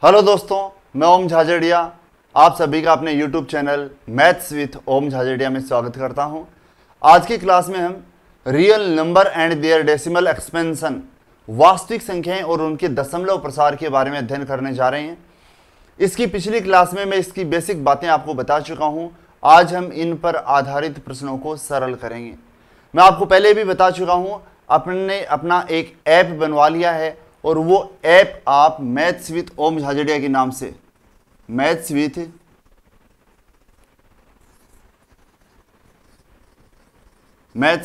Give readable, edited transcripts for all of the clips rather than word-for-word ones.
Hello दोस्तों, मैं ओम झाझड़िया आप सभी का अपने YouTube channel maths with Om Jhajharia में स्वागत करता हूं। आज की क्लास में हम real number and their decimal expansion, वास्तविक संख्याएं और उनके दशमलव प्रसार के बारे में अध्ययन करने जा रहे हैं। इसकी पिछली क्लास में मैं इसकी बेसिक बातें आपको बता चुका हूं। आज हम इन पर आधारित प्रश्नों को सरल करेंगे। मैं आपको पहले भी बता चुका हूं, आपने अपना एक ऐप बनवा लिया है और वो ऐप आप मैथ्स विथ ओम झाझड़िया के नाम से मैथ्स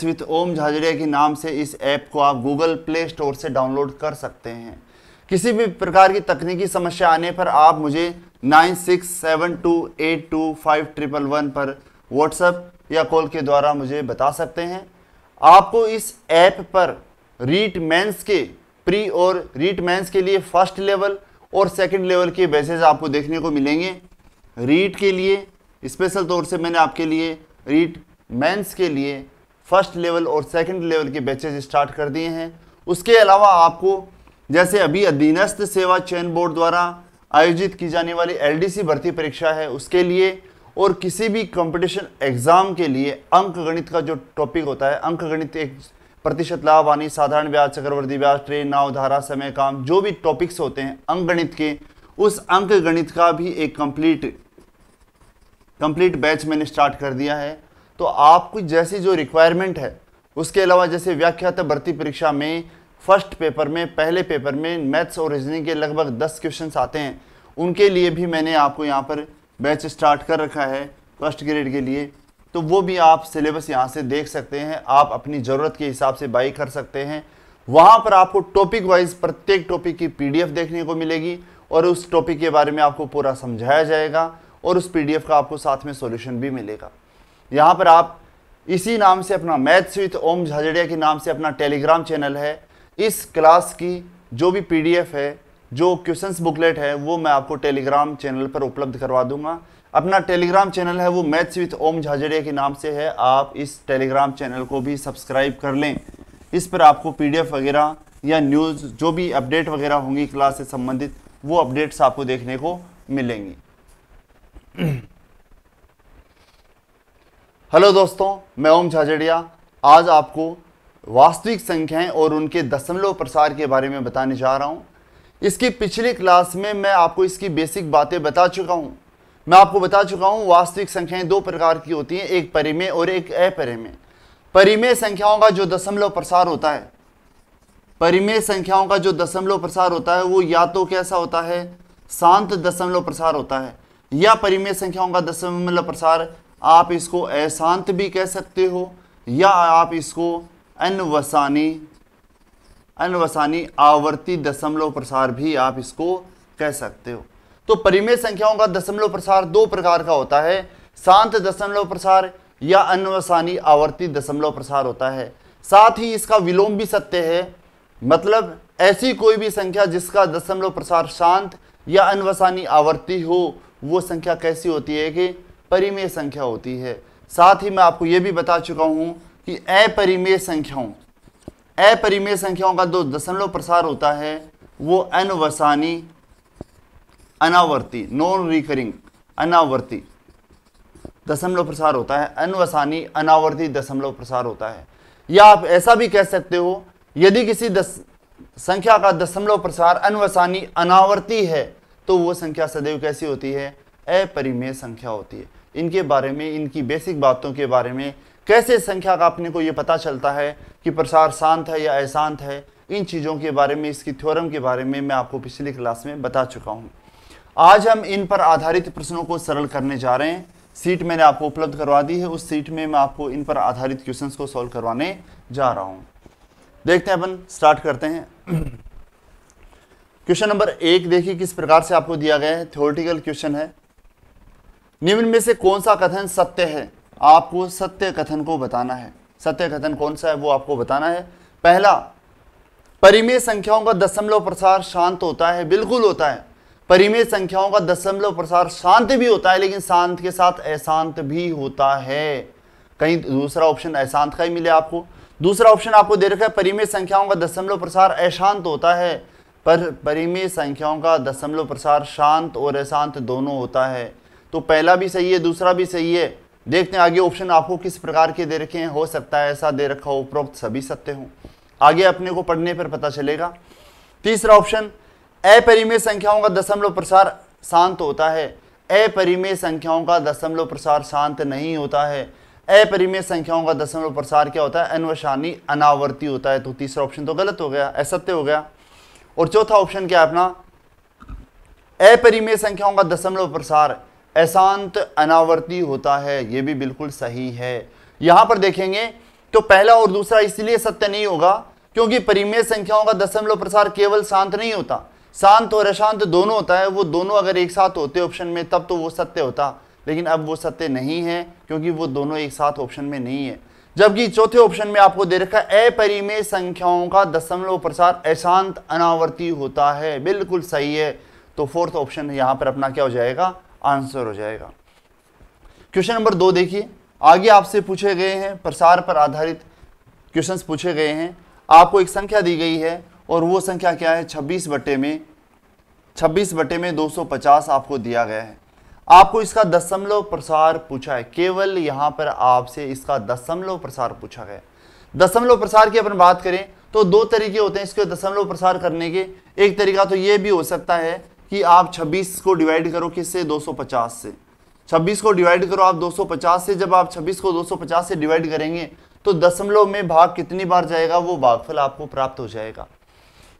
विथ ओम झाझड़िया के नाम से इस ऐप को आप गूगल प्ले स्टोर से डाउनलोड कर सकते हैं। किसी भी प्रकार की तकनीकी समस्या आने पर आप मुझे 9672825111 पर व्हाट्सएप या कॉल के द्वारा मुझे बता सकते हैं। आपको इस ऐप पर रीट मेंस के प्री और रीट मेंस के लिए फर्स्ट लेवल और सेकंड लेवल के बैचेज आपको देखने को मिलेंगे। रीट के लिए स्पेशल तौर से मैंने आपके लिए रीट मेंस के लिए फर्स्ट लेवल और सेकंड लेवल के बैचेज स्टार्ट कर दिए हैं। उसके अलावा आपको जैसे अभी अधीनस्थ सेवा चयन बोर्ड द्वारा आयोजित की जाने वाली LDC भर्ती परीक्षा है उसके लिए और किसी भी कंपटीशन एग्जाम के लिए अंक गणित का जो टॉपिक होता है, अंक गणित एक प्रतिशत लाभ हानि, साधारण ब्याज, चक्रवर्ती ब्याज, ट्रेन, नाव, धारा, समय, काम, जो भी टॉपिक्स होते हैं अंक गणित के, उस अंक गणित का भी एक कंप्लीट बैच मैंने स्टार्ट कर दिया है। तो आपको जैसी जो रिक्वायरमेंट है, उसके अलावा जैसे व्याख्यात भर्ती परीक्षा में फर्स्ट पेपर में, पहले पेपर में मैथ्स और रीजनिंग के लगभग 10 क्वेश्चंस आते हैं, उनके लिए भी मैंने आपको यहाँ पर बैच स्टार्ट कर रखा है फर्स्ट ग्रेड के लिए। तो वो भी आप सिलेबस यहाँ से देख सकते हैं, आप अपनी ज़रूरत के हिसाब से बाई कर सकते हैं। वहाँ पर आपको टॉपिक वाइज प्रत्येक टॉपिक की PDF देखने को मिलेगी और उस टॉपिक के बारे में आपको पूरा समझाया जाएगा और उस PDF का आपको साथ में सॉल्यूशन भी मिलेगा। यहाँ पर आप इसी नाम से अपना मैथ्स विथ ओम झाझड़िया के नाम से अपना टेलीग्राम चैनल है, इस क्लास की जो भी PDF है, जो क्वेश्चंस बुकलेट है, वो मैं आपको टेलीग्राम चैनल पर उपलब्ध करवा दूंगा। अपना टेलीग्राम चैनल है वो मैथ्स विथ ओम झाझड़िया के नाम से है। आप इस टेलीग्राम चैनल को भी सब्सक्राइब कर लें। इस पर आपको PDF वगैरह या न्यूज़ जो भी अपडेट वगैरह होंगी क्लास से संबंधित, वो अपडेट्स आपको देखने को मिलेंगी। हेलो दोस्तों, मैं ओम झाझड़िया आज आपको वास्तविक संख्याएं और उनके दशमलव प्रसार के बारे में बताने जा रहा हूं। इसकी पिछली क्लास में मैं आपको इसकी बेसिक बातें बता चुका हूं। मैं आपको बता चुका हूं वास्तविक संख्याएं दो प्रकार की होती हैं, एक परिमेय और एक अपरिमेय। परिमेय संख्याओं का जो दशमलव प्रसार होता है, परिमेय संख्याओं का जो दशमलव प्रसार होता है वो या तो कैसा होता है, शांत दशमलव प्रसार होता है, या परिमेय संख्याओं का दशमलव प्रसार आप इसको अशांत भी कह सकते हो, या आप इसको अनवसानी आवर्ती दशमलव प्रसार भी आप इसको कह सकते हो। तो परिमेय संख्याओं का दशमलव प्रसार दो प्रकार का होता है, शांत दशमलव प्रसार या अनवसानी आवर्ती दशमलव प्रसार होता है। साथ ही इसका विलोम भी सत्य है, मतलब ऐसी कोई भी संख्या जिसका दशमलव प्रसार शांत या अनवसानी आवर्ती हो, वो संख्या कैसी होती है कि परिमेय संख्या होती है। साथ ही मैं आपको ये भी बता चुका हूं कि अपरिमेय संख्याओं का जो दशमलव प्रसार होता है वो अनवसानी अनावर्ती, नॉन रिकरिंग अनावर्ती दशमलव प्रसार होता है, अनवसानी अनावर्ती दशमलव प्रसार होता है। या आप ऐसा भी कह सकते हो, यदि किसी संख्या का दशमलव प्रसार अनवसानी अनावर्ती है तो वो संख्या सदैव कैसी होती है, अपरिमेय संख्या होती है। इनके बारे में, इनकी बेसिक बातों के बारे में, कैसे संख्या का अपने को ये पता चलता है कि प्रसार शांत है या अशांत है, इन चीज़ों के बारे में, इसकी थ्योरम के बारे में मैं आपको पिछली क्लास में बता चुका हूँ। आज हम इन पर आधारित प्रश्नों को सरल करने जा रहे हैं। सीट मैंने आपको उपलब्ध करवा दी है, उस सीट में मैं आपको इन पर आधारित क्वेश्चंस को सॉल्व करवाने जा रहा हूं। देखते हैं, अपन स्टार्ट करते हैं। क्वेश्चन नंबर 1 देखिए किस प्रकार से आपको दिया गया है, थ्योरेटिकल क्वेश्चन है। निम्न में से कौन सा कथन सत्य है, आपको सत्य कथन को बताना है। सत्य कथन कौन सा है वो आपको बताना है। पहला, परिमेय संख्याओं का दशमलव प्रसार शांत होता है, बिल्कुल होता है। परिमेय संख्याओं का दशमलव प्रसार शांत भी होता है, लेकिन शांत के साथ अशांत भी होता है। कहीं दूसरा ऑप्शन अशांत का ही मिले आपको। दूसरा ऑप्शन आपको दे रखा है परिमेय संख्याओं का दशमलव प्रसार अशांत होता है, पर परिमेय संख्याओं का दशमलव प्रसार शांत और अशांत दोनों होता है। तो पहला भी सही है, दूसरा भी सही है। देखते हैं आगे ऑप्शन आपको किस प्रकार के दे रखे हैं। हो सकता है ऐसा दे रखा हो उपरोक्त सभी सत्य हों, आगे अपने को पढ़ने पर पता चलेगा। तीसरा ऑप्शन, अपरिमेय संख्याओं का दशमलव प्रसार शांत होता है। अपरिमेय संख्याओं का दशमलव प्रसार शांत नहीं होता है। अपरिमेय संख्याओं का दशमलव प्रसार क्या होता है? अन्वसानी अनावर्ती होता है। तो तीसरा ऑप्शन तो गलत हो गया, असत्य हो गया। और चौथा ऑप्शन क्या है अपना? अपरिमेय संख्याओं का दशमलव प्रसार अशांत अनावर्ती होता है। यह भी बिल्कुल सही है। यहां पर देखेंगे तो पहला और दूसरा इसलिए सत्य नहीं होगा क्योंकि परिमेय संख्याओं का दशमलव प्रसार केवल शांत नहीं होता, शांत और अशांत दोनों होता है। वो दोनों अगर एक साथ होते ऑप्शन में तब तो वो सत्य होता, लेकिन अब वो सत्य नहीं है क्योंकि वो दोनों एक साथ ऑप्शन में नहीं है। जबकि चौथे ऑप्शन में आपको दे रखा है अपरिमेय संख्याओं का दशमलव प्रसार अशांत अनावर्ती होता है। बिल्कुल सही है। तो फोर्थ ऑप्शन यहां पर अपना क्या हो जाएगा? आंसर हो जाएगा। क्वेश्चन नंबर 2 देखिए, आगे आपसे पूछे गए हैं प्रसार पर आधारित क्वेश्चंस पूछे गए हैं। आपको एक संख्या दी गई है और वो संख्या क्या है? 26 बटे में 250 आपको दिया गया है। आपको इसका दशमलव प्रसार पूछा है। केवल यहां पर आपसे इसका दशमलव प्रसार पूछा गया। दशमलव प्रसार की अपन बात करें तो दो तरीके होते हैं इसके दशमलव प्रसार करने के। एक तरीका तो ये भी हो सकता है कि आप 26 को डिवाइड करो किससे? 250 से। 26 को डिवाइड करो आप 250 से। जब आप 26 को 250 से डिवाइड करेंगे तो दशमलव में भाग कितनी बार जाएगा वो भागफल आपको प्राप्त हो जाएगा।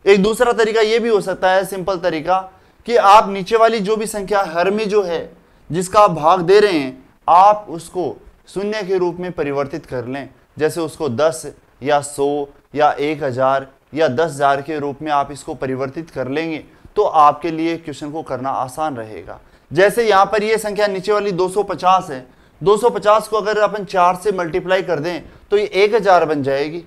एक दूसरा तरीका ये भी हो सकता है, सिंपल तरीका, कि आप नीचे वाली जो भी संख्या हर में जो है जिसका आप भाग दे रहे हैं आप उसको शून्य के रूप में परिवर्तित कर लें। जैसे उसको 10 या 100 या 1000 या 10,000 के रूप में आप इसको परिवर्तित कर लेंगे तो आपके लिए क्वेश्चन को करना आसान रहेगा। जैसे यहाँ पर ये संख्या नीचे वाली 250 है। 250 को अगर अपन 4 से मल्टीप्लाई कर दें तो ये 1000 बन जाएगी।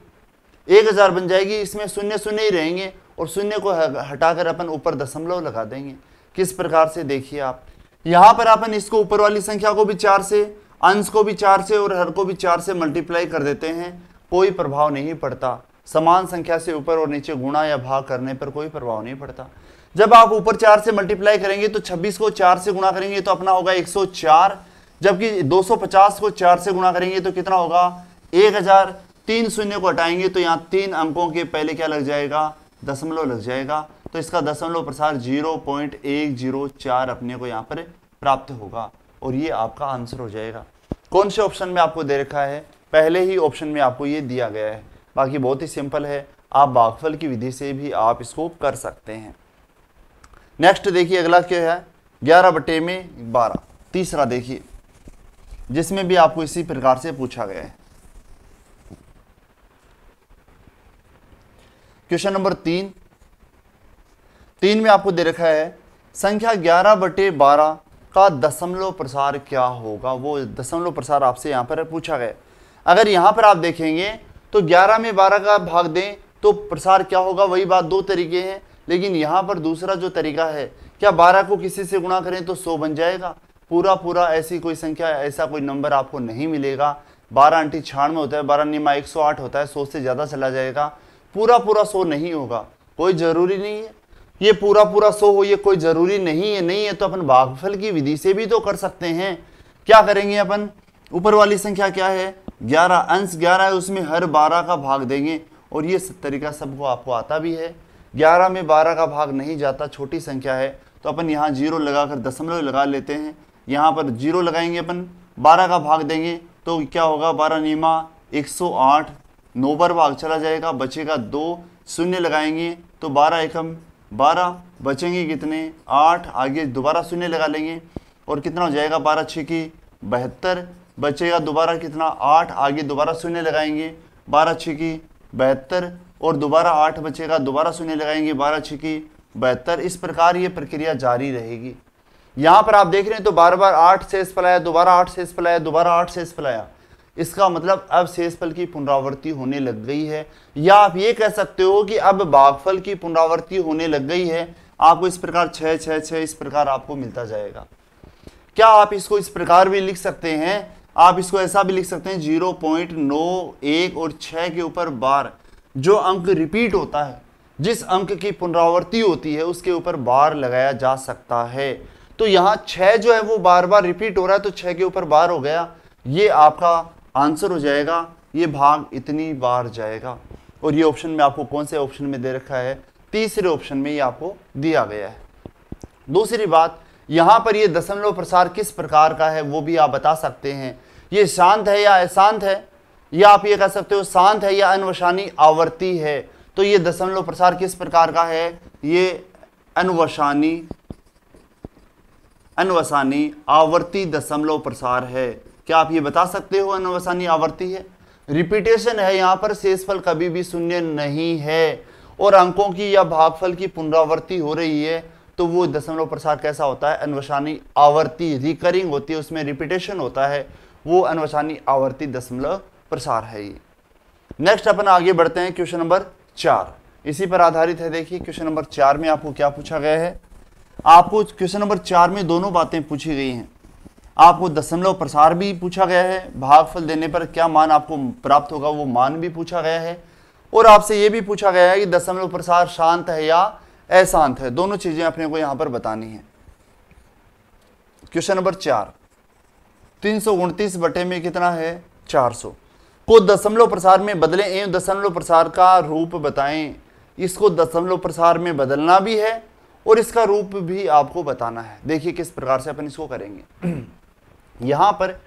1000 बन जाएगी। इसमें शून्य शून्य ही रहेंगे और शून्य को हटाकर अपन ऊपर दशमलव लगा देंगे। किस प्रकार से देखिए आप, यहाँ पर अपन इसको ऊपर वाली संख्या को भी 4 से, अंश को भी 4 से और हर को भी 4 से मल्टीप्लाई कर देते हैं। कोई प्रभाव नहीं पड़ता। समान संख्या से ऊपर और नीचे गुणा या भाग करने पर कोई प्रभाव नहीं पड़ता। जब आप ऊपर 4 से मल्टीप्लाई करेंगे तो 26 को 4 से गुणा करेंगे तो अपना होगा 104, जबकि 250 को 4 से गुणा करेंगे तो कितना होगा? 1000। 3 शून्य को हटाएंगे तो यहाँ 3 अंकों के पहले क्या लग जाएगा? दशमलव लग जाएगा। तो इसका दशमलव प्रसार 0.104 अपने को यहाँ पर प्राप्त होगा और ये आपका आंसर हो जाएगा। कौन से ऑप्शन में आपको दे रखा है? पहले ही ऑप्शन में आपको ये दिया गया है। बाकी बहुत ही सिंपल है, आप भागफल की विधि से भी आप इसको कर सकते हैं। नेक्स्ट देखिए अगला क्या है? 11 बटे में 12। तीसरा देखिए जिसमें भी आपको इसी प्रकार से पूछा गया है। क्वेश्चन नंबर 3 में आपको दे रखा है संख्या 11 बटे 12 का दशमलव प्रसार क्या होगा। वो दशमलव प्रसार आपसे यहाँ पर पूछा गया। अगर यहाँ पर आप देखेंगे तो 11 में 12 का भाग दें तो प्रसार क्या होगा? वही बात, दो तरीके हैं, लेकिन यहाँ पर दूसरा जो तरीका है, क्या 12 को किसी से गुणा करें तो 100 बन जाएगा? पूरा ऐसी कोई संख्या, ऐसा कोई नंबर आपको नहीं मिलेगा। 12 × 96 होता है, 12 निमा 108 होता है, 100 से ज़्यादा चला जाएगा। पूरा 100 नहीं होगा, कोई ज़रूरी नहीं है ये पूरा 100 हो, ये कोई ज़रूरी नहीं है तो अपन भागफल की विधि से भी तो कर सकते हैं। क्या करेंगे अपन? ऊपर वाली संख्या क्या है? 11, अंश 11 है, उसमें हर 12 का भाग देंगे और ये तरीका सबको आपको आता भी है। 11 में 12 का भाग नहीं जाता, छोटी संख्या है, तो अपन यहाँ 0 लगाकर दशमलव लगा लेते हैं। यहाँ पर 0 लगाएंगे अपन, 12 का भाग देंगे तो क्या होगा? 12 निमा 108, 9 बार भाग चला जाएगा, बचेगा 2। शून्य लगाएंगे तो 12 एकम 12, बचेंगे कितने? 8। आगे दोबारा शून्य लगा लेंगे और कितना हो जाएगा? 12 × 6 = 72, बचेगा दोबारा कितना? 8। आगे दोबारा शून्य लगाएंगे, 12 × 6 = 72 और दोबारा 8 बचेगा, दोबारा शून्य लगाएंगे, 12 × 6 = 72। इस प्रकार ये प्रक्रिया जारी रहेगी। यहाँ पर आप देख रहे हैं तो बार बार 8 शेष फलाया, दोबारा 8 शेष फलाया, दोबारा 8 शेष फलाया। इसका मतलब अब शेषफल की पुनरावृत्ति होने लग गई है, या आप ये कह सकते हो कि अब भागफल की पुनरावृत्ति होने लग गई है। आपको इस प्रकार 6 6 6 इस प्रकार आपको मिलता जाएगा। क्या आप इसको इस प्रकार भी लिख सकते हैं? आप इसको ऐसा भी लिख सकते हैं 0.9, 1 और 6 के ऊपर बार जो अंक रिपीट होता है, जिस अंक की पुनरावृत्ति होती है उसके ऊपर बार लगाया जा सकता है। तो यहाँ 6 जो है वो बार बार रिपीट हो रहा है, तो 6 के ऊपर बार हो गया, ये आपका आंसर हो जाएगा, ये भाग इतनी बार जाएगा। और ये ऑप्शन में आपको कौन से ऑप्शन में दे रखा है, तीसरे ऑप्शन में ये आपको दिया गया है। दूसरी बात, यहाँ पर ये दशमलव प्रसार किस प्रकार का है वो भी आप बता सकते हैं, ये शांत है या अशांत है, या आप ये कह सकते हो शांत है या अनुवसानी आवर्ती है। तो ये दशमलव प्रसार किस प्रकार का है, ये अनुवसानी आवर्ती दशमलव प्रसार है। क्या आप ये बता सकते हो अनुवसानी आवर्ती है? रिपीटेशन है यहाँ पर, शेषफल कभी भी शून्य नहीं है, और अंकों की या भागफल की पुनरावृत्ति हो रही है, तो वो दशमलव प्रसार कैसा होता है, अनुवसानी आवर्ती, रिकरिंग होती है, उसमें रिपीटेशन होता है, वो अनुवसानी आवर्ती दशमलव प्रसार है ये। नेक्स्ट अपन आगे बढ़ते हैं, क्वेश्चन नंबर 4 इसी पर आधारित है। देखिए क्वेश्चन नंबर 4 में आपको क्या पूछा गया है, आपको क्वेश्चन नंबर 4 में दोनों बातें पूछी गई हैं। आपको दशमलव प्रसार भी पूछा गया है, भागफल देने पर क्या मान आपको प्राप्त होगा वो मान भी पूछा गया है, और आपसे ये भी पूछा गया है कि दशमलव प्रसार शांत है या अशांत है। दोनों चीजें अपने को यहां पर बतानी है। क्वेश्चन नंबर 4, 329 बटे में कितना है, 400 को दशमलव प्रसार में बदलें एवं दशमलव प्रसार का रूप बताएं। इसको दशमलव प्रसार में बदलना भी है और इसका रूप भी आपको बताना है। देखिए किस प्रकार से अपन इसको करेंगे। यहां पर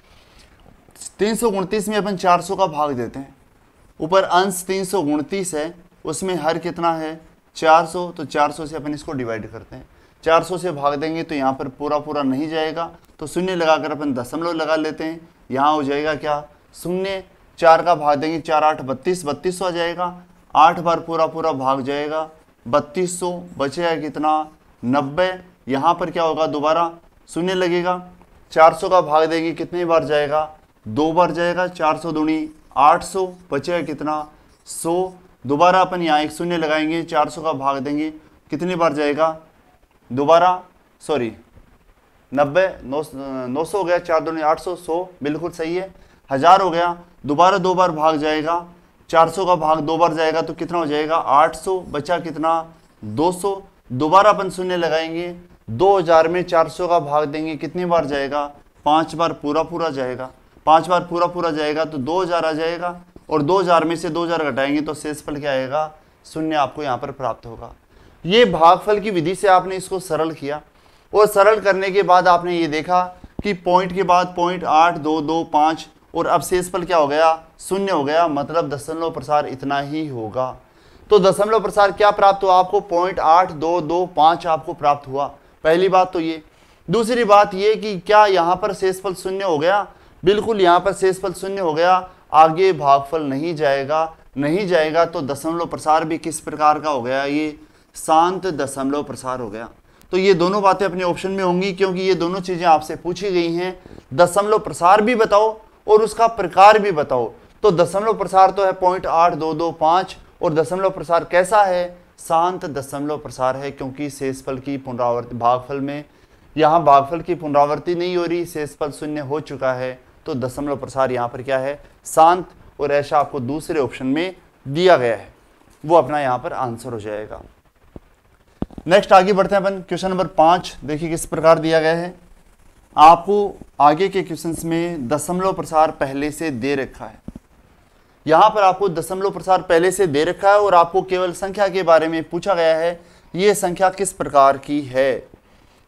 329 में अपन 400 का भाग देते हैं, ऊपर अंश 329 है, उसमें हर कितना है 400, तो 400 से अपन इसको डिवाइड करते हैं। 400 से भाग देंगे तो यहाँ पर पूरा पूरा नहीं जाएगा, तो शून्य लगाकर अपन दशमलव लगा लेते हैं। यहाँ हो जाएगा क्या, शून्य, 4 का भाग देंगे, 4 8 32, 3200 आ जाएगा, 8 बार पूरा पूरा भाग जाएगा, 3200 बचेगा कितना, 90। यहाँ पर क्या होगा, दोबारा शून्य लगेगा, 400 का भाग देंगे, कितनी बार जाएगा, 2 बार जाएगा, 400 दूनी 800, बचेगा कितना, 100। दोबारा अपन यहाँ एक शून्य लगाएंगे, 400 का भाग देंगे, कितनी बार जाएगा, दोबारा 90, 900 हो गया, 4 दूनी 800, 100 बिल्कुल सही है, 1000 हो गया, दोबारा 2 बार भाग जाएगा, 400 का भाग 2 बार जाएगा तो कितना हो जाएगा, 800, बचा कितना, 200। दोबारा अपन शून्य लगाएंगे, 2000 में 400 का भाग देंगे, कितनी बार जाएगा, 5 बार पूरा पूरा जाएगा, 5 बार पूरा पूरा जाएगा तो 2000 आ जाएगा, और 2000 में से 2000 घटाएंगे तो शेषफल क्या आएगा, शून्य आपको यहाँ पर प्राप्त होगा। ये भागफल की विधि से आपने इसको सरल किया, और सरल करने के बाद आपने ये देखा कि पॉइंट के बाद पॉइंट 8225, और अब शेषफल क्या हो गया, शून्य हो गया, मतलब दशमलव प्रसार इतना ही होगा। तो दशमलव प्रसार क्या प्राप्त हुआ आपको, 0.8225 आपको प्राप्त हुआ। पहली बात तो ये। दूसरी बात ये कि क्या यहाँ पर शेषफल शून्य हो गया, बिल्कुल यहाँ पर शेषफल शून्य हो गया, आगे भागफल नहीं जाएगा, तो दशमलव प्रसार भी किस प्रकार का हो गया, ये शांत दशमलव प्रसार हो गया। तो ये दोनों बातें अपने ऑप्शन में होंगी, क्योंकि ये दोनों चीजें आपसे पूछी गई हैं। दशमलव प्रसार भी बताओ और उसका प्रकार भी बताओ। तो दशमलव प्रसार तो है 0.8225, और दशमलव प्रसार कैसा है, शांत दशमलव प्रसार है, क्योंकि शेषफल की पुनरावृत्ति, भागफल में यहाँ भागफल की पुनरावृत्ति नहीं हो रही, शेषफल शून्य हो चुका है, तो दशमलव प्रसार यहाँ पर क्या है, शांत। और ऐसा आपको दूसरे ऑप्शन में दिया गया है, वो अपना यहाँ पर आंसर हो जाएगा। नेक्स्ट आगे बढ़ते हैं अपन, क्वेश्चन नंबर 5 देखिए किस प्रकार दिया गया है। आपको आगे के क्वेश्चंस में दशमलव प्रसार पहले से दे रखा है, यहाँ पर आपको दशमलव प्रसार पहले से दे रखा है, और आपको केवल संख्या के बारे में पूछा गया है, ये संख्या किस प्रकार की है।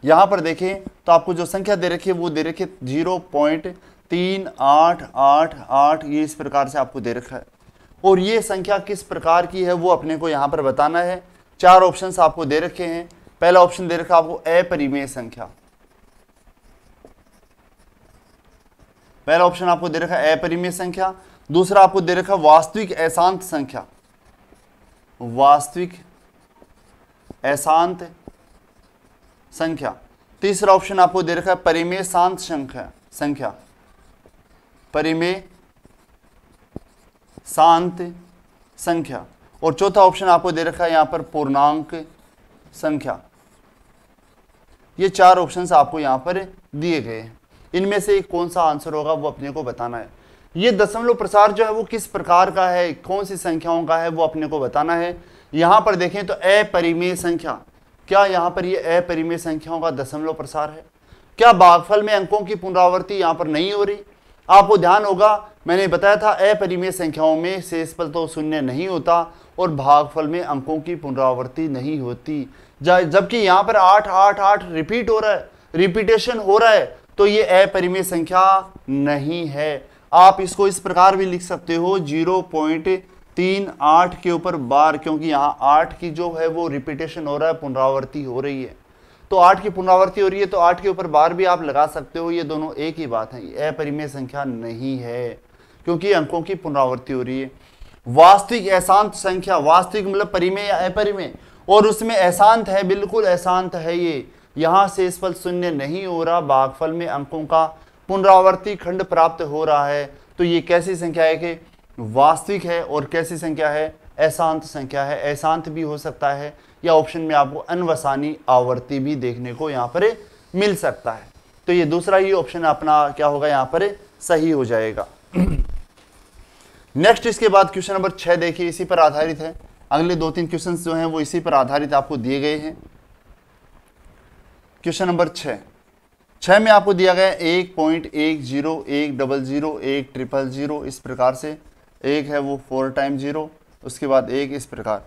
यहाँ पर देखें तो आपको जो संख्या दे रखी है वो दे रखी है 0.3888, ये इस प्रकार से आपको दे रखा है, और ये संख्या किस प्रकार की है वो अपने को यहाँ पर बताना है। 4 ऑप्शंस आपको दे रखे हैं। पहला ऑप्शन दे रखा आपको अपरिमेय संख्या, पहला ऑप्शन आपको दे रखा है अपरिमेय संख्या। दूसरा आपको दे रखा वास्तविक अशांत संख्या, वास्तविक अशांत संख्या। तीसरा ऑप्शन आपको दे रखा है परिमेय शांत संख्या, परिमेय शांत संख्या। और चौथा ऑप्शन आपको दे रखा है यहाँ पर पूर्णांक संख्या। ये 4 ऑप्शंस आपको यहाँ पर दिए गए हैं, इनमें से कौन सा आंसर होगा वो अपने को बताना है। ये दशमलव प्रसार जो है वो किस प्रकार का है, कौन सी संख्याओं का है वो अपने को बताना है। यहां पर देखें तो अपरिमेय संख्या, क्या यहां पर ये अपरिमेय संख्याओं का दशमलव प्रसार है? क्या भागफल में अंकों की पुनरावृत्ति यहां पर नहीं हो रही? आपको ध्यान होगा मैंने बताया था अपरिमेय संख्याओं में शेषफल तो शून्य नहीं होता और भागफल में अंकों की पुनरावृत्ति नहीं होती, जबकि यहां पर 8 8 8 रिपीट हो रहा है, रिपीटेशन हो रहा है, तो ये अपरिमेय संख्या नहीं है। आप इसको इस प्रकार भी लिख सकते हो 0.38 के ऊपर बार, क्योंकि यहाँ 8 की जो है वो रिपीटेशन हो रहा है, पुनरावृत्ति हो रही है, तो 8 की पुनरावृत्ति हो रही है, तो 8 के ऊपर बार भी आप लगा सकते हो। ये दोनों एक ही बात है, ये अपरिमेय संख्या नहीं है क्योंकि अंकों की पुनरावृत्ति हो रही है। वास्तविक अशांत संख्या, वास्तविक मतलब परिमेय या अपरिमेय, और उसमें अशांत है, बिल्कुल अशांत है ये, यहाँ शेषफल शून्य नहीं हो रहा, भागफल में अंकों का पुनरावृत्ति खंड प्राप्त हो रहा है, तो ये कैसी संख्या है कि वास्तविक है, और कैसी संख्या है? अशांत संख्या है। अशांत भी हो सकता है, या ऑप्शन में आपको अनवसानी आवर्ती भी देखने को यहाँ पर मिल सकता है, तो ये दूसरा ही ऑप्शन अपना क्या होगा यहाँ पर सही हो जाएगा। नेक्स्ट इसके बाद क्वेश्चन नंबर 6 देखिए, इसी पर आधारित है। अगले 2-3 क्वेश्चन जो हैं वो इसी पर आधारित आपको दिए गए हैं। क्वेश्चन नंबर 6 में आपको दिया गया 1.10 100 100 इस प्रकार से, एक है वो 4 टाइम्स 0, उसके बाद एक इस प्रकार।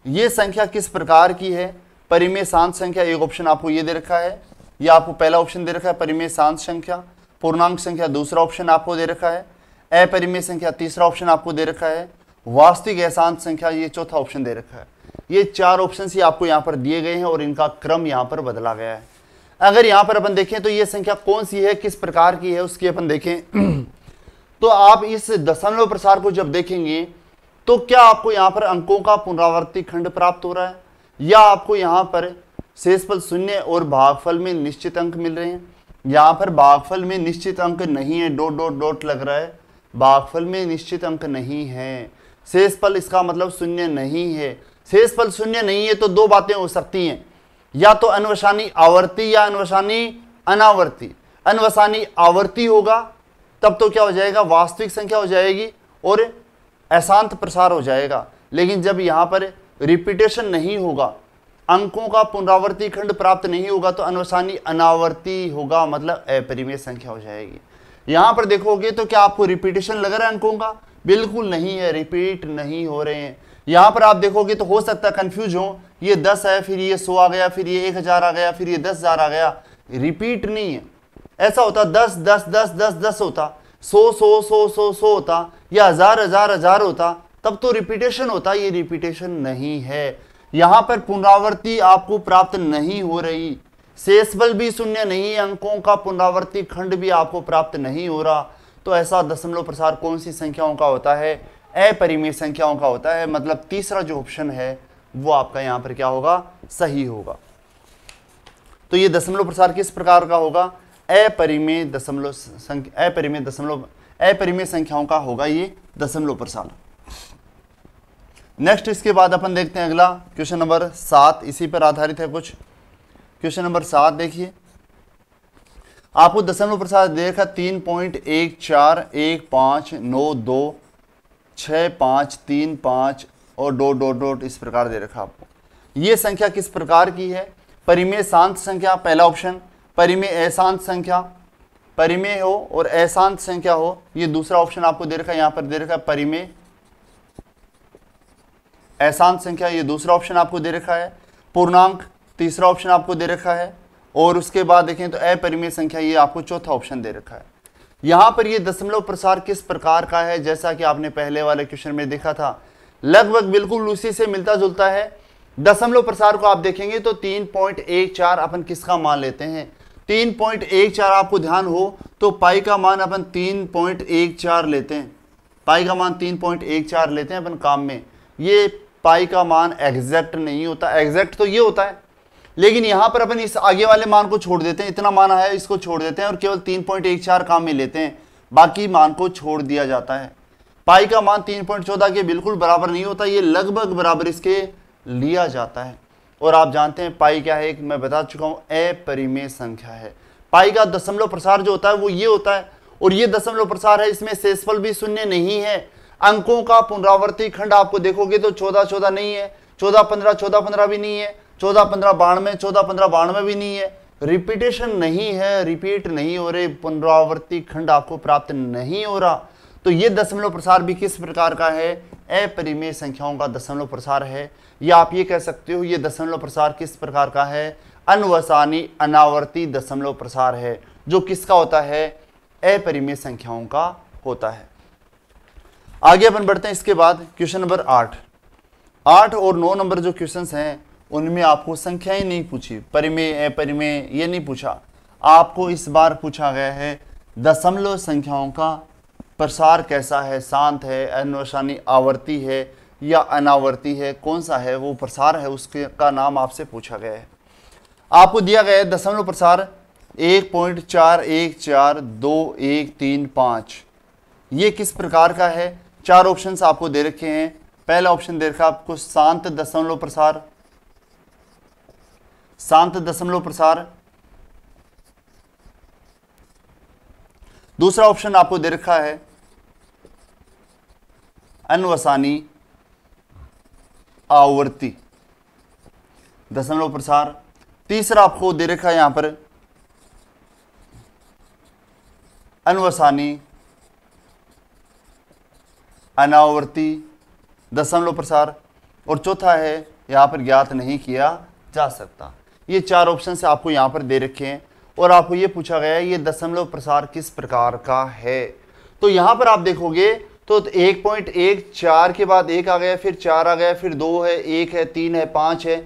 ये संख्या किस प्रकार की है? परिमेय शांत संख्या, एक ऑप्शन आपको ये दे रखा है, या आपको पहला ऑप्शन दे रखा है परिमेय शांत संख्या, पूर्णांक संख्या दूसरा ऑप्शन आपको दे रखा है, अपरिमेय संख्या तीसरा ऑप्शन आपको दे रखा है, वास्तविक अशांत संख्या ये चौथा ऑप्शन दे रखा है। ये 4 ऑप्शन ही आपको यहाँ पर दिए गए हैं और इनका क्रम यहाँ पर बदला गया है। अगर यहाँ पर अपन देखें तो ये संख्या कौन सी है, किस प्रकार की है, उसकी अपन देखें तो आप इस दशमलव प्रसार को जब देखेंगे तो क्या आपको यहाँ पर अंकों का पुनरावृत्ति खंड प्राप्त हो रहा है, या आपको यहाँ पर शेषफल शून्य और भागफल में निश्चित अंक मिल रहे हैं? यहाँ पर भागफल में निश्चित अंक नहीं है, डॉट डॉट डॉट लग रहा है, भागफल में निश्चित अंक नहीं है, शेषफल इसका मतलब शून्य नहीं है। शेषफल शून्य नहीं है तो दो बातें हो सकती हैं, या तो अनवसानी आवर्ती या अनवसानी अनावर्ती। अनवसानी आवर्ती होगा तब तो क्या हो जाएगा, वास्तविक संख्या हो जाएगी और अशांत प्रसार हो जाएगा, लेकिन जब यहाँ पर रिपीटेशन नहीं होगा, अंकों का पुनरावृत्ति खंड प्राप्त नहीं होगा, तो अनवसानी अनावर्ती होगा, मतलब अपरिमेय संख्या हो जाएगी। यहाँ पर देखोगे तो क्या आपको रिपीटेशन लग रहा है अंकों का? बिल्कुल नहीं है, रिपीट नहीं हो रहे हैं। यहाँ पर आप देखोगे तो हो सकता है कंफ्यूज हो, ये 10 है, फिर ये 100 आ गया, फिर ये 1000 आ गया, फिर ये 10,000 आ गया, रिपीट नहीं है। ऐसा होता 10 10 10 10 10 होता, 100 100 100 100 100 होता, या 1000 1000 1000 होता, तब तो रिपीटेशन होता। ये रिपीटेशन नहीं है, यहाँ पर पुनरावृत्ति आपको प्राप्त नहीं हो रही, शेषफल भी शून्य नहीं, अंकों का पुनरावृत्ति खंड भी आपको प्राप्त नहीं हो रहा, तो ऐसा दशमलव प्रसार कौन सी संख्याओं का होता है? अपरिमेय संख्याओं का होता है। मतलब तीसरा जो ऑप्शन है वो आपका यहाँ पर क्या होगा, सही होगा। तो ये दशमलव प्रसार किस प्रकार का होगा? अपरिमेय संख्याओं का होगा ये दशमलव प्रसार। नेक्स्ट इसके बाद अपन देखते हैं अगला क्वेश्चन नंबर 7, इसी पर आधारित है कुछ। क्वेश्चन नंबर 7 देखिए, आपको दशमलव प्रसार दे रखा 3.141592 6535 और डॉट डॉट डॉट इस प्रकार दे रखा आपको। ये संख्या किस प्रकार की है? परिमेय शांत संख्या पहला ऑप्शन, परिमेय अशांत संख्या, परिमेय हो और अशांत संख्या हो, ये दूसरा ऑप्शन आपको दे रखा है। यहाँ पर दे रखा है परिमेय अशांत संख्या, ये दूसरा ऑप्शन आपको दे रखा है। पूर्णांक तीसरा ऑप्शन आपको दे रखा है, और उसके बाद देखें तो अपरिमेय संख्या, ये आपको चौथा ऑप्शन दे रखा है। यहाँ पर ये दशमलव प्रसार किस प्रकार का है? जैसा कि आपने पहले वाले क्वेश्चन में देखा था, लगभग बिल्कुल उसी से मिलता जुलता है। दशमलव प्रसार को आप देखेंगे तो 3.14 अपन किसका मान लेते हैं? 3.14 आपको ध्यान हो तो पाई का मान अपन 3.14 लेते हैं, पाई का मान 3.14 लेते हैं अपन काम में। ये पाई का मान एग्जैक्ट नहीं होता, एग्जैक्ट तो ये होता है, लेकिन यहाँ पर अपन इस आगे वाले मान को छोड़ देते हैं, इतना मान आया इसको छोड़ देते हैं और केवल 3.14 काम में लेते हैं, बाकी मान को छोड़ दिया जाता है। पाई का मान 3.14 के बिल्कुल बराबर नहीं होता, ये लगभग बराबर इसके लिया जाता है। और आप जानते हैं पाई क्या है, मैं बता चुका हूँ, अपरिमेय संख्या है। पाई का दशमलव प्रसार जो होता है वो ये होता है, और ये दशमलव प्रसार है, इसमें शेषफल भी शून्य नहीं है। अंकों का पुनरावृत्ति खंड आपको देखोगे तो 14 14 नहीं है, 14 15 भी नहीं है, 14 15 92, 14 15 92 भी नहीं है, रिपीटेशन नहीं है, रिपीट नहीं हो रहे, पुनरावर्ती खंड आपको प्राप्त नहीं हो रहा। तो ये दशमलव प्रसार भी किस प्रकार का है? अपरिमेय संख्याओं का दशमलव प्रसार है। या आप ये कह सकते हो ये दशमलव प्रसार किस प्रकार का है? अनवसानी अनावर्ती दशमलव प्रसार है, जो किसका होता है? अपरिमेय संख्याओं का होता है। आगे अपन बढ़ते हैं। इसके बाद क्वेश्चन नंबर 8 और 9 नंबर जो क्वेश्चंस हैं उनमें आपको संख्याएं नहीं पूछी, परिमेय अपरिमेय ये नहीं पूछा। आपको इस बार पूछा गया है दशमलव संख्याओं का प्रसार कैसा है, शांत है, अनवसानी आवर्ती है या अनावर्ती है, कौन सा है वो प्रसार है, उसके का नाम आपसे पूछा गया है। आपको दिया गया है दशमलव प्रसार 1.4142135। ये किस प्रकार का है? 4 ऑप्शंस आपको दे रखे हैं। पहला ऑप्शन दे रखा है आपको शांत दशमलव प्रसार, शांत दशमलव प्रसार। दूसरा ऑप्शन आपको दे रखा है अनवसानी आवर्ती दशमलव प्रसार। तीसरा आपको दे रखा है यहां पर अनवसानी अनावर्ती दशमलव प्रसार। और चौथा है यहां पर ज्ञात नहीं किया जा सकता। ये 4 ऑप्शन से आपको यहां पर दे रखे हैं और आपको ये पूछा गया है ये दशमलव प्रसार किस प्रकार का है। तो यहां पर आप देखोगे तो 1.14 के बाद 1 आ गया, फिर 4 आ गया, फिर 2 है, 1 है, 3 है, 5 है।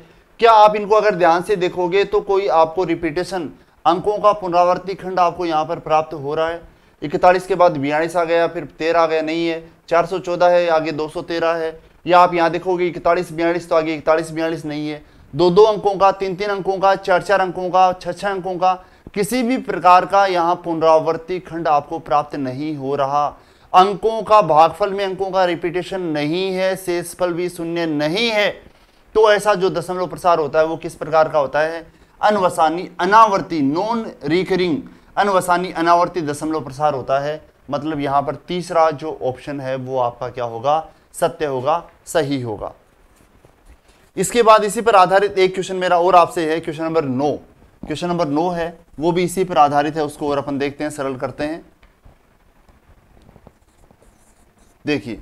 क्या आप इनको अगर ध्यान से देखोगे तो कोई आपको रिपीटेशन अंकों का पुनरावर्ती खंड आपको यहाँ पर प्राप्त हो रहा है? 41 के बाद 42 आ गया, फिर 13 आ गया, नहीं है। 414 है, आगे 213 है। या आप यहाँ देखोगे 41 42 तो आगे 41 42 नहीं है। 2 अंकों का, 3 अंकों का, 4 अंकों का, 6 अंकों का किसी भी प्रकार का यहाँ पुनरावर्ती खंड आपको प्राप्त नहीं हो रहा। अंकों का भागफल में अंकों का रिपीटेशन नहीं है, शेषफल भी शून्य नहीं है। तो ऐसा जो दशमलव प्रसार होता है वो किस प्रकार का होता है? अनवसानी अनावर्ती, नॉन रिकरिंग अनवसानी अनावर्ती दशमलव प्रसार होता है। मतलब यहां पर तीसरा जो ऑप्शन है वो आपका क्या होगा? सत्य होगा, सही होगा। इसके बाद इसी पर आधारित एक क्वेश्चन मेरा और आपसे है, क्वेश्चन नंबर 9। क्वेश्चन नंबर 9 है वो भी इसी पर आधारित है, उसको और अपन देखते हैं, सरल करते हैं। देखिए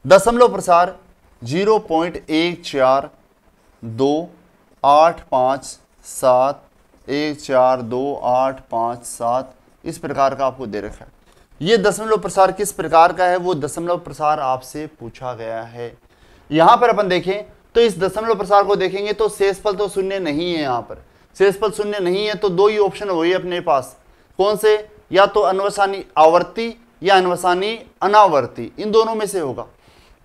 दशमलव प्रसार 0.1428571428557 इस प्रकार का आपको दे रखा है। ये दशमलव प्रसार किस प्रकार का है वो दशमलव प्रसार आपसे पूछा गया है। यहां पर अपन देखें तो इस दशमलव प्रसार को देखेंगे तो शेषफल तो शून्य नहीं है। यहां पर शेषफल शून्य नहीं है तो 2 ही ऑप्शन हुए अपने पास, कौन से? या तो अनवसानी आवर्ती या अनवसानी अनावर्ती, इन दोनों में से होगा।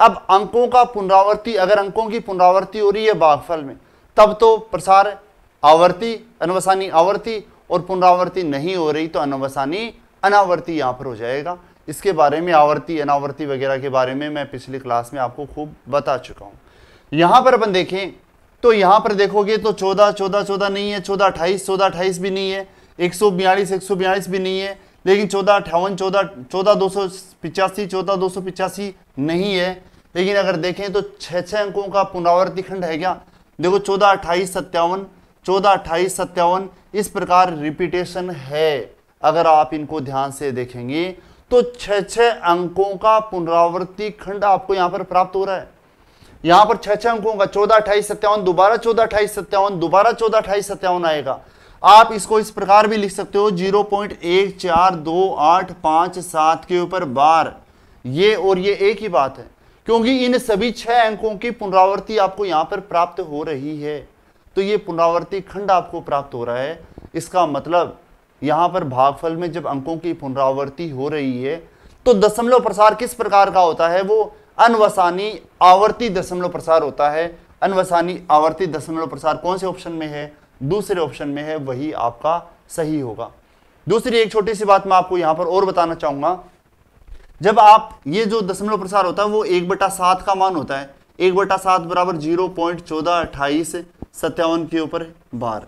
अब अंकों का पुनरावर्ती, अगर अंकों की पुनरावर्ती हो रही है भागफल में तब तो प्रसार आवर्ती अनवसानी आवर्ती, और पुनरावर्ती नहीं हो रही तो अनवसानी अनावर्ती यहां पर हो जाएगा। इसके बारे में आवर्ती अनावर्ती वगैरह के बारे में मैं पिछली क्लास में आपको खूब बता चुका हूं। यहां पर अपन देखें तो यहां पर देखोगे तो 14 नहीं है, 14 भी नहीं है, 142 भी नहीं है, लेकिन 14 नहीं है। लेकिन अगर देखें तो 6 अंकों का पुनरावर्ती खंड है क्या? देखो 14 27 इस प्रकार रिपीटेशन है। अगर आप इनको ध्यान से देखेंगे तो 6 अंकों का पुनरावर्ती खंड आपको यहां पर प्राप्त हो रहा है। यहां पर 6 अंकों का 14 28 57, दोबारा 14 28 57, दोबारा 14 28 57 आएगा। आप इसको इस प्रकार भी लिख सकते हो 0.1428557 के ऊपर बार। ये और ये एक ही बात है, क्योंकि इन सभी 6 अंकों की पुनरावर्ती आपको यहां पर प्राप्त हो रही है। तो ये पुनरावर्ती खंड आपको प्राप्त हो रहा है। इसका मतलब यहां पर भागफल में जब अंकों की पुनरावर्ती हो रही है तो दशमलव प्रसार किस प्रकार का होता है? वो अनवसानी आवर्ती दशमलव प्रसार होता है। अनवसानी आवर्ती दशमलव प्रसार कौन से ऑप्शन में है? दूसरे ऑप्शन में है, वही आपका सही होगा। दूसरी एक छोटी सी बात मैं आपको यहां पर और बताना चाहूंगा। जब आप ये जो दशमलव प्रसार होता है वो 1/7 का मान होता है। 1/7 बराबर 0.142857 के ऊपर बार,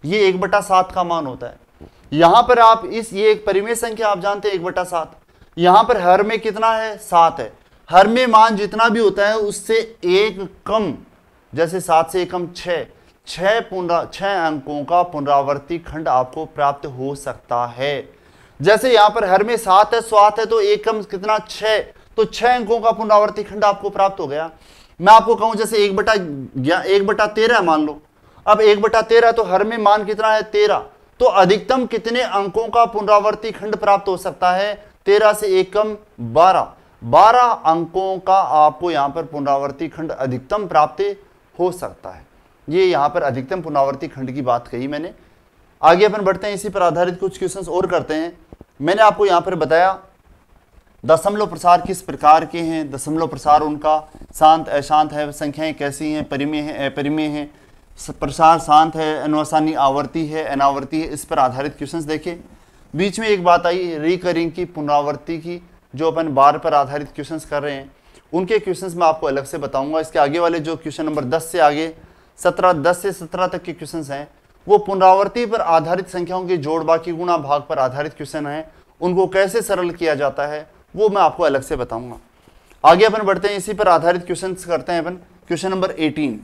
ये 1/7 का मान होता है। यहां पर आप ये एक परिमेय संख्या आप जानते हैं 1/7। यहां पर हर में कितना है? 7 है। हर में मान जितना भी होता है उससे एक कम जैसे 7 से एकम 6, 6 अंकों का पुनरावर्ती खंड आपको प्राप्त हो सकता है। जैसे यहाँ पर हर में 7 है, 7 है तो एकम कितना 6, तो 6 अंकों का पुनरावर्ती खंड आपको प्राप्त हो गया। मैं आपको कहूं जैसे 1/13 मान लो, अब 1/13 तो हर में मान कितना है 13, तो अधिकतम कितने अंकों का पुनरावर्ती खंड प्राप्त हो सकता है, 13 से एकम 12, 12 अंकों का आपको यहां पर पुनरावर्ती खंड अधिकतम प्राप्त हो सकता है। ये यहां पर अधिकतम पुनरावर्ती खंड की बात कही मैंने। आगे अपन बढ़ते हैं, इसी पर आधारित कुछ क्वेश्चंस और करते हैं। मैंने आपको यहां पर बताया दशमलव प्रसार किस प्रकार के हैं, दशमलव प्रसार उनका शांत अशांत है, संख्याएं कैसी हैं, परिमेय है अपरिमेय है, प्रसार शांत है, अनुसानी आवर्ती है अनावर्ती है, इस पर आधारित क्वेश्चंस देखें। बीच में एक बात आई रिकरिंग की, पुनरावर्ती की, जो अपन बार पर आधारित क्वेश्चंस कर रहे हैं उनके क्वेश्चंस मैं आपको अलग से बताऊंगा। इसके आगे वाले जो क्वेश्चन नंबर 10 से आगे 10 से 17 तक के क्वेश्चंस हैं वो पुनरावर्ती पर आधारित संख्याओं के जोड़ बाकी गुणा भाग पर आधारित क्वेश्चन हैं, उनको कैसे सरल किया जाता है वो मैं आपको अलग से बताऊंगा। आगे अपन बढ़ते हैं, इसी पर आधारित क्वेश्चंस करते हैं अपन। क्वेश्चन नंबर 18,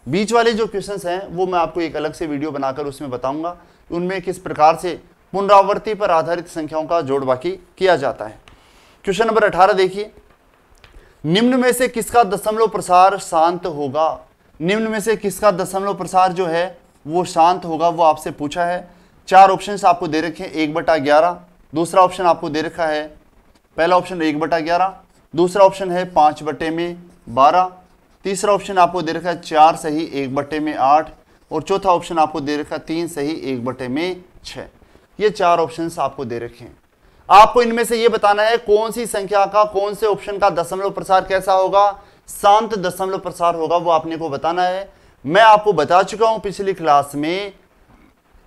बीच वाले जो क्वेश्चंस हैं वो मैं आपको एक अलग से वीडियो बनाकर उसमें बताऊंगा उनमें किस प्रकार से पुनरावर्ती पर आधारित संख्याओं का जोड़ बाकी किया जाता है। क्वेश्चन नंबर 18 देखिए, निम्न में से किसका दशमलव प्रसार शांत होगा, निम्न में से किसका दशमलव प्रसार जो है वो शांत होगा, वो आपसे पूछा है। 4 ऑप्शंस आपको दे रखे हैं, 1/11, दूसरा ऑप्शन आपको दे रखा है, पहला ऑप्शन 1/11, दूसरा ऑप्शन है 5/12, तीसरा ऑप्शन आपको दे रखा है 4 सही 1/8 और चौथा ऑप्शन आपको दे रखा है 3 सही 1/6। ये 4 ऑप्शंस आपको दे रखे हैं। आपको इनमें से ये बताना है कौन सी संख्या का, कौन से ऑप्शन का दशमलव प्रसार कैसा होगा, शांत दशमलव प्रसार होगा, वो आपने को बताना है। मैं आपको बता चुका हूं पिछली क्लास में,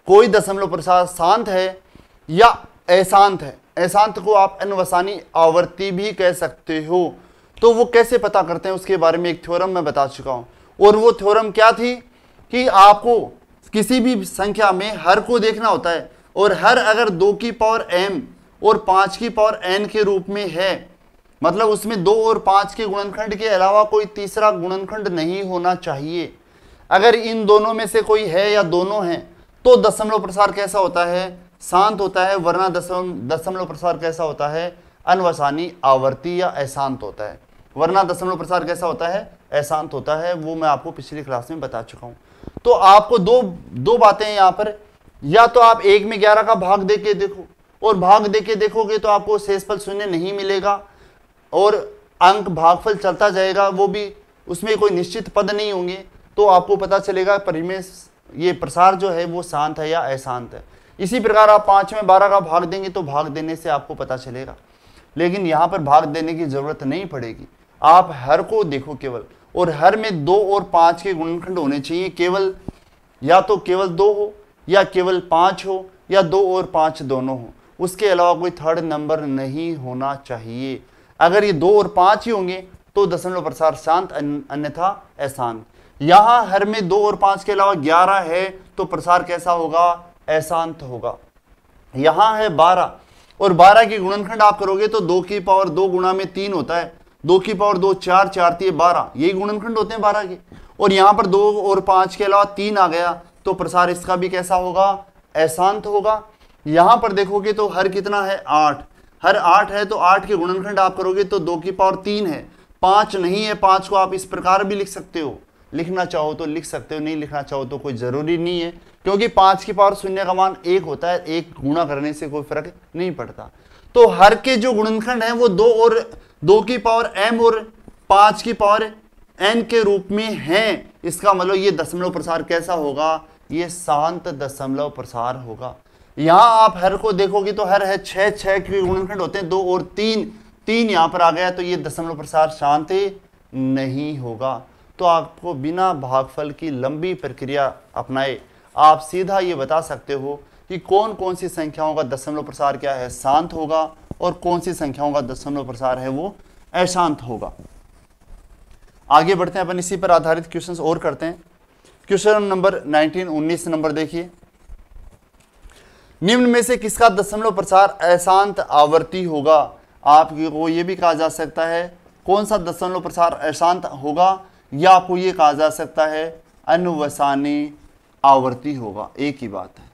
कोई दशमलव प्रसार शांत है या अशांत है। अशांत को आप अनवसानी आवर्ती भी कह सकते हो। तो वो कैसे पता करते हैं उसके बारे में एक थ्योरम मैं बता चुका हूं, और वो थ्योरम क्या थी कि आपको किसी भी संख्या में हर को देखना होता है, और हर अगर 2 की पावर m और 5 की पावर n के रूप में है, मतलब उसमें 2 और 5 के गुणनखंड के अलावा कोई तीसरा गुणनखंड नहीं होना चाहिए। अगर इन दोनों में से कोई है या दोनों हैं तो दशमलव प्रसार कैसा होता है, शांत होता है, वरना दशमलव प्रसार कैसा होता है, अनवसानी आवर्ती या अशांत होता है। वरना दशमलव प्रसार कैसा होता है, अशांत होता है। वो मैं आपको पिछली क्लास में बता चुका हूं। तो आपको दो बातें हैं यहाँ पर, या तो आप 1 में 11 का भाग देके देखो, और भाग देके देखोगे तो आपको शेषफल शून्य नहीं मिलेगा और अंक भागफल चलता जाएगा, वो भी उसमें कोई निश्चित पद नहीं होंगे, तो आपको पता चलेगा परिमेय ये प्रसार जो है वो शांत है या अशांत है। इसी प्रकार आप 5 में 12 का भाग देंगे तो भाग देने से आपको पता चलेगा, लेकिन यहाँ पर भाग देने की जरूरत नहीं पड़ेगी। आप हर को देखो केवल, और हर में 2 और 5 के गुणनखंड होने चाहिए केवल, या तो केवल 2 हो या केवल 5 हो या 2 और 5 दोनों हो, उसके अलावा कोई थर्ड नंबर नहीं होना चाहिए। अगर ये 2 और 5 ही होंगे तो दशमलव प्रसार शांत, अन्यथा अशांत। यहां हर में 2 और 5 के अलावा 11 है तो प्रसार कैसा होगा, अशांत होगा। यहां है 12 और 12 के गुणनखंड आप करोगे तो 2 की पावर 2 गुणा में 3 होता है, 2 की पावर 2 4, 4 3 12, यही गुणनखंड होते हैं 12 के। और यहां पर 2 और 5 के अलावा 3 आ गया तो प्रसार इसका भी कैसा होगा, अशांत होगा। यहां पर देखोगे तो हर कितना है 8, हर 8 है तो 8 के गुणनखंड आप करोगे तो 2 की पावर 3 है, 5 नहीं है। 5 को आप इस प्रकार भी लिख सकते हो, लिखना चाहो तो लिख सकते हो, नहीं लिखना चाहो तो कोई जरूरी नहीं है, क्योंकि 5 की पावर शून्य का मान 1 होता है, 1 गुणा करने से कोई फर्क नहीं पड़ता। तो हर के जो गुणनखंड है वो 2 की पावर m और 5 की पावर n के रूप में है। इसका मतलब ये दशमलव प्रसार कैसा होगा, ये शांत दशमलव प्रसार होगा। यहां आप हर को देखोगे तो हर है 6 के गुणनखंड होते हैं, 2 और 3 यहां पर आ गया तो ये दशमलव प्रसार शांत नहीं होगा। तो आपको बिना भागफल की लंबी प्रक्रिया अपनाए आप सीधा ये बता सकते हो कि कौन कौन सी संख्याओं का दशमलव प्रसार क्या है, शांत होगा, और कौन सी संख्याओं का दशमलव प्रसार है वो अशांत होगा। आगे बढ़ते हैं अपन, इसी पर आधारित क्वेश्चंस और करते हैं। क्वेश्चन नंबर 19 नंबर देखिए, निम्न में से किसका दशमलव प्रसार अशांत आवर्ती होगा। आपको ये भी कहा जा सकता है कौन सा दशमलव प्रसार अशांत होगा, या आपको ये कहा जा सकता है अनुवसानी आवर्ती होगा, एक ही बात है।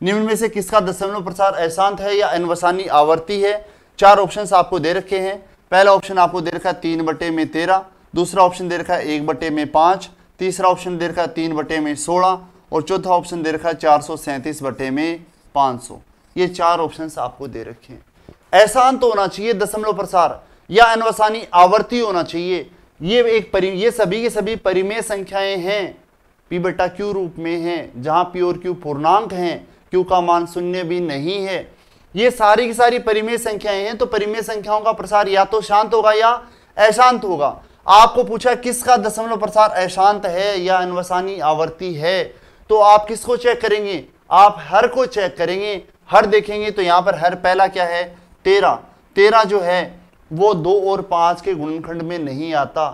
निम्न में से किसका दशमलव प्रसार अशांत है या अनुवसानी आवर्ती है? चार ऑप्शंस आपको दे रखे हैं। पहला ऑप्शन आपको दे रखा है 3/13, दूसरा ऑप्शन दे रखा है 1/5, तीसरा ऑप्शन दे रखा है 3/16 और चौथा ऑप्शन दे रखा है 437/500। ये चार ऑप्शंस आपको दे रखे हैं। अशांत होना चाहिए दशमलव प्रसार या अनुवसानी आवर्ती होना चाहिए। ये सभी के सभी परिमेय संख्याएं हैं, p/q रूप में हैं, जहां p और q पूर्णांक हैं, q का मान 0 भी नहीं है। ये सारी की सारी परिमेय संख्याएं हैं, तो परिमेय संख्याओं का प्रसार या तो शांत होगा या अशांत होगा। आपको पूछा किसका दशमलव प्रसार अशांत है या अनुवसानी आवर्ती है, तो आप किसको चेक करेंगे? आप हर को चेक करेंगे। हर देखेंगे तो यहां पर हर पहला क्या है 13 जो है वो 2 और 5 के गुणनखंड में नहीं आता,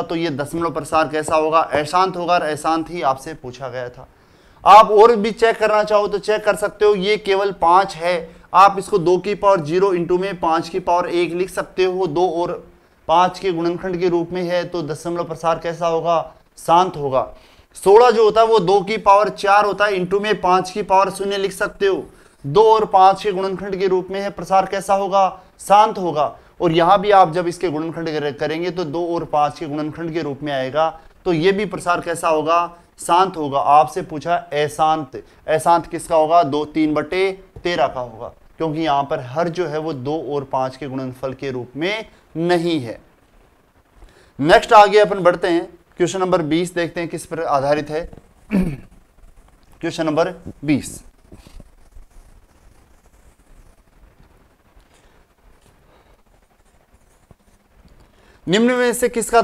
तो ये दशमलव प्रसार कैसा होगा? अशांत होगा। और अशांत ही आपसे पूछा गया था। आप और भी चेक करना चाहो तो चेक कर सकते हो। ये केवल 5 है, आप इसको 2 की पावर 0 इंटू में 5 की पावर 1 लिख सकते हो। 2 और 5 के गुणनखंड के रूप में है, तो दशमलव प्रसार कैसा होगा? शांत होगा। 16 जो होता है वो 2 की पावर 4 होता है, इंटू में 5 की पावर 0 लिख सकते हो। 2 और 5 के गुणनखंड के रूप में है, प्रसार कैसा होगा? शांत होगा। और यहां भी आप जब इसके गुणनखंड करेंगे तो 2 और 5 के गुणनखंड के रूप में आएगा, तो ये भी प्रसार कैसा होगा? शांत होगा। आपसे पूछा अशांत, अशांत किसका होगा? 3/13 का होगा, क्योंकि यहां पर हर जो है वो 2 और 5 के गुणनफल के रूप में नहीं है। नेक्स्ट आगे अपन बढ़ते हैं, क्वेश्चन नंबर 20 देखते हैं किस पर आधारित है। क्वेश्चन नंबर 20, निम्न में से किसका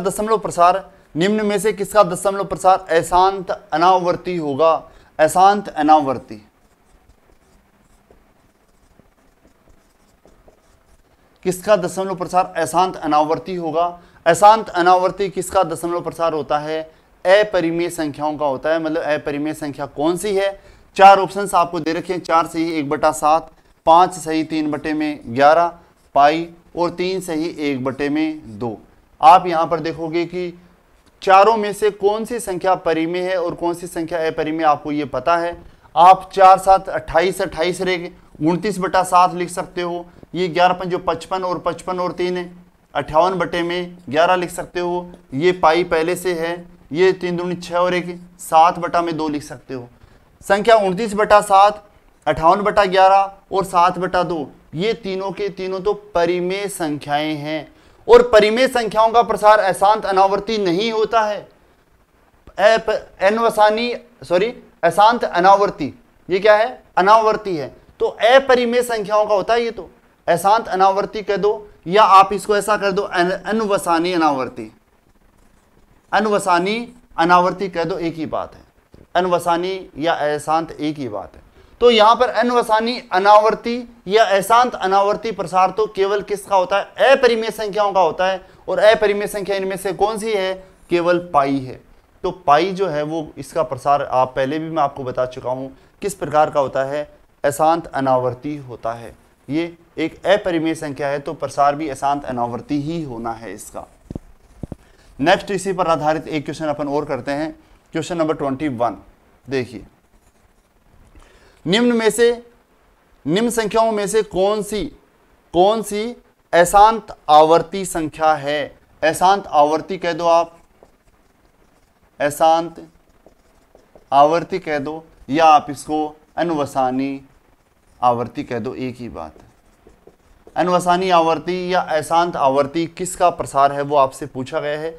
दशमलव प्रसार अशांत अनावर्ती होगा? अशांत अनावर्ती किसका दशमलव प्रसार अशांत अनावर्ती होगा? अशांत अनावर्ती किसका दशमलव प्रसार होता है? अपरिमेय संख्याओं का होता है। मतलब अपरिमेय संख्या कौन सी है? चार ऑप्शंस आपको दे रखे हैं। 4 सही 1/7, 5 सही 3/11, पाई और 3 सही 1/2। आप यहां पर देखोगे कि चारों में से कौन सी संख्या परिमेय है और कौन सी संख्या अपरिमेय, आपको ये पता है। आप 4 7 28 28 रहेंगे, 29/7 लिख सकते हो। ये 11 5 जो 55 और 55 और 3 है, 58/11 लिख सकते हो। ये पाई पहले से है, ये 3 दूनी 6 और 1 7/2 लिख सकते हो। संख्या 29/7, 58/11 और 7/2, ये तीनों के तीनों तो परिमेय संख्याएं हैं। और परिमेय संख्याओं का प्रसार अशांत अनावर्ती नहीं होता है। अशांत अनावर्ती, ये क्या है? अनावर्ती है। तो अपरिमेय संख्याओं का होता है ये, तो अशांत अनावर्ती कह दो, या आप इसको ऐसा कर दो अनुवसानी अनावर्ती। अनुवसानी अनावर्ती कह दो, एक ही बात है। अनुवसानी या अशांत एक ही बात है। तो यहां पर अनुवसानी अनावर्ती या अशांत अनावर्ती प्रसार तो केवल किसका होता है? अपरिमेय संख्याओं का होता है। और अपरिमेय संख्या इनमें से कौन सी है? केवल पाई है। तो पाई जो है वो इसका प्रसार आप पहले भी मैं आपको बता चुका हूं किस प्रकार का होता है, अशांत अनावर्ती होता है। ये एक अपरिमेय संख्या है तो प्रसार भी अशांत अनावर्ती ही होना है इसका। नेक्स्ट इसी पर आधारित एक क्वेश्चन अपन और करते हैं, क्वेश्चन नंबर 21। देखिए, निम्न संख्याओं में से कौन सी अशांत आवर्ती संख्या है? अशांत आवर्ती कह दो आप, अशांत आवर्ती कह दो, या आप इसको अनुवसानी आवर्ती कह दो, एक ही बात है। अनुवसानी आवर्ती या अशांत आवर्ती किसका प्रसार है वो आपसे पूछा गया है।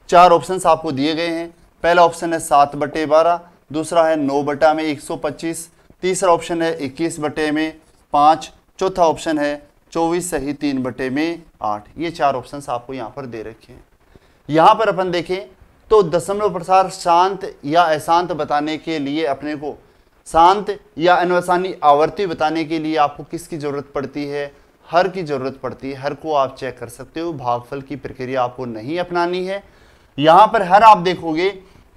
चार ऑप्शंस आपको दिए गए हैं। पहला ऑप्शन है 7/12, दूसरा है 9/125, तीसरा ऑप्शन है 21/5, चौथा ऑप्शन है 24 सही 3/8। ये चार ऑप्शंस आपको यहाँ पर दे रखे हैं। यहाँ पर अपन देखें तो दशमलव प्रसार शांत या अशांत बताने के लिए अपने को, शांत या अनुवसानी आवर्ती बताने के लिए आपको किसकी जरूरत पड़ती है? हर की जरूरत पड़ती है। हर को आप चेक कर सकते हो, भागफल की प्रक्रिया आपको नहीं अपनानी है। यहाँ पर हर आप देखोगे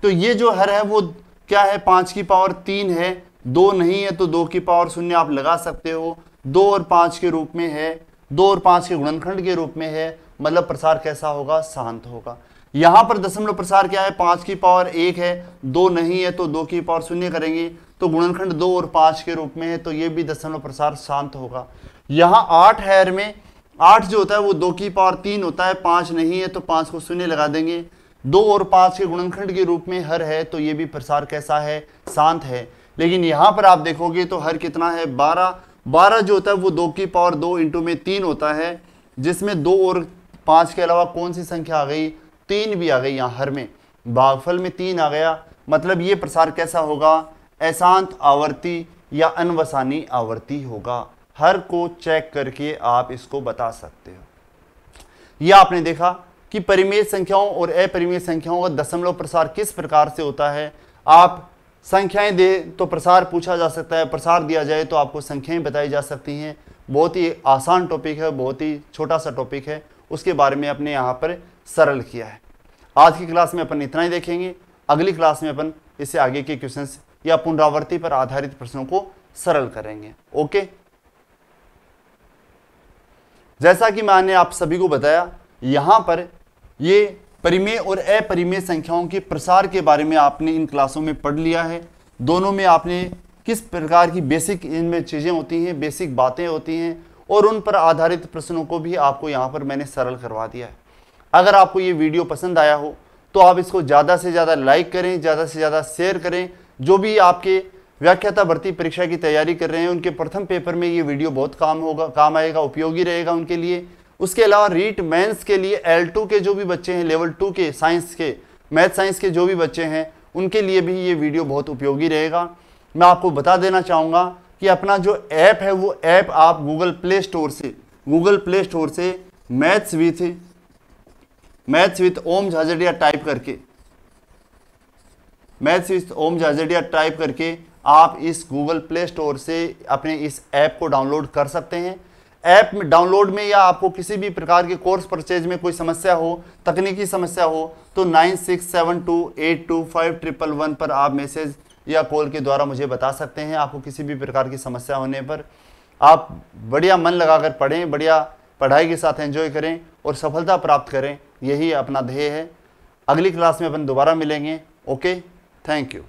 तो ये जो हर है वो क्या है? 5 की पावर 3 है, 2 नहीं है तो 2 की पावर 0 आप लगा सकते हो। 2 और 5 के रूप में है, 2 और 5 के गुणनखंड के रूप में है, मतलब प्रसार कैसा होगा? शांत होगा। यहाँ पर दशमलव प्रसार क्या है, 5 की पावर 1 है, 2 नहीं है तो 2 की पावर 0 करेंगे, तो गुणनखंड 2 और 5 के रूप में है, तो ये भी दशमलव प्रसार शांत होगा। यहाँ 8 है, में 8 जो होता है वो 2 की पावर 3 होता है, 5 नहीं है तो 5 को 0 लगा देंगे, 2 और 5 के गुणनखंड के रूप में हर है, तो ये भी प्रसार कैसा है, शांत है। लेकिन यहाँ पर आप देखोगे तो हर कितना है, 12, 12 जो होता है वो 2 की पावर 2 इंटू में 3 होता है, जिसमें 2 और 5 के अलावा कौन सी संख्या आ गई, 3 भी आ गई। यहाँ हर में भागफल में 3 आ गया, मतलब ये प्रसार कैसा होगा, अशांत आवर्ती या अनवसानी आवर्ती होगा। हर को चेक करके आप इसको बता सकते हो। यह आपने देखा कि परिमेय संख्याओं और अपरिमेय संख्याओं का दशमलव प्रसार किस प्रकार से होता है। आप संख्याएं दे तो प्रसार पूछा जा सकता है, प्रसार दिया जाए तो आपको संख्याएं बताई जा सकती हैं। बहुत ही आसान टॉपिक है, बहुत ही छोटा सा टॉपिक है, उसके बारे में अपने यहाँ पर सरल किया है। आज की क्लास में अपन इतना ही देखेंगे। अगली क्लास में अपन इससे आगे के क्वेश्चंस या पुनरावृत्ति पर आधारित प्रश्नों को सरल करेंगे। ओके, जैसा कि मैंने आप सभी को बताया, यहाँ पर ये परिमेय और अपरिमेय संख्याओं के प्रसार के बारे में आपने इन क्लासों में पढ़ लिया है। दोनों में आपने किस प्रकार की बेसिक इनमें चीज़ें होती हैं, बेसिक बातें होती हैं, और उन पर आधारित प्रश्नों को भी आपको यहाँ पर मैंने सरल करवा दिया है। अगर आपको ये वीडियो पसंद आया हो तो आप इसको ज़्यादा से ज़्यादा लाइक करें, ज़्यादा से ज़्यादा शेयर करें। जो भी आपके व्याख्याता भर्ती परीक्षा की तैयारी कर रहे हैं उनके प्रथम पेपर में ये वीडियो बहुत काम आएगा, उपयोगी रहेगा उनके लिए। उसके अलावा रीट मेंस के लिए L2 के जो भी बच्चे हैं, लेवल 2 के साइंस के, मैथ साइंस के जो भी बच्चे हैं, उनके लिए भी ये वीडियो बहुत उपयोगी रहेगा। मैं आपको बता देना चाहूँगा कि अपना जो ऐप है वो ऐप आप गूगल प्ले स्टोर से maths with Om Jhajharia type करके आप इस गूगल प्ले स्टोर से अपने इस ऐप को डाउनलोड कर सकते हैं। ऐप में डाउनलोड में या आपको किसी भी प्रकार के कोर्स परचेज में कोई समस्या हो, तकनीकी समस्या हो, तो 9672825111 पर आप मैसेज या कॉल के द्वारा मुझे बता सकते हैं। आपको किसी भी प्रकार की समस्या होने पर आप बढ़िया मन लगाकर पढ़ें, बढ़िया पढ़ाई के साथ एंजॉय करें और सफलता प्राप्त करें, यही अपना ध्येय है। अगली क्लास में अपन दोबारा मिलेंगे। Okay, thank you.